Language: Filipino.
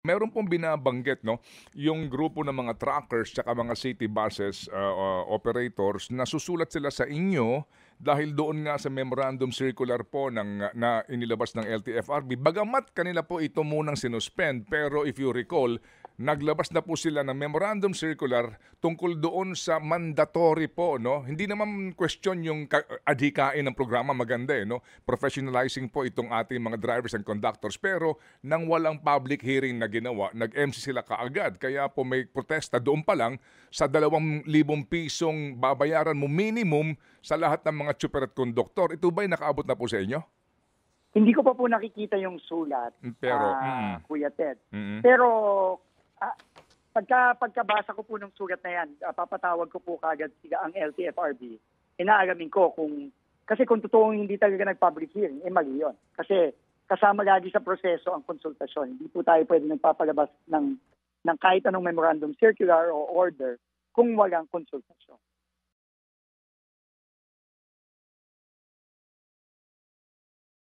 Meron pong binabanggit 'no, yung grupo ng mga truckers tsaka mga city buses, operators na susulat sila sa inyo dahil doon nga sa memorandum circular po na inilabas ng LTFRB. Bagamat kanila po ito munang sinuspend, pero if you recall, naglabas na po sila ng memorandum circular tungkol doon sa mandatory po 'no. Hindi naman question yung adhikain ng programa, maganda, no, professionalizing po itong ating mga drivers and conductors, pero nang walang public hearing na ginawa, nag-MC sila kaagad. Kaya po may protesta doon pa lang sa 2,000 pisong babayaran mo minimum sa lahat ng mga tsuper at konduktor. Ito ba'y nakaabot na po sa inyo? Hindi ko pa po nakikita yung sulat, Pero Kuya Ted. mm. Pero ah, pagkabasa ko po ng sulat na yan, papatawag ko po kagad ang LTFRB. Inaalamin ko kasi kung totoong hindi talaga nag-public hearing, mali yun. Kasi kasama lagi sa proseso ang konsultasyon. Hindi po tayo pwede nagpapalabas ng kahit anong memorandum circular o order kung walang konsultasyon.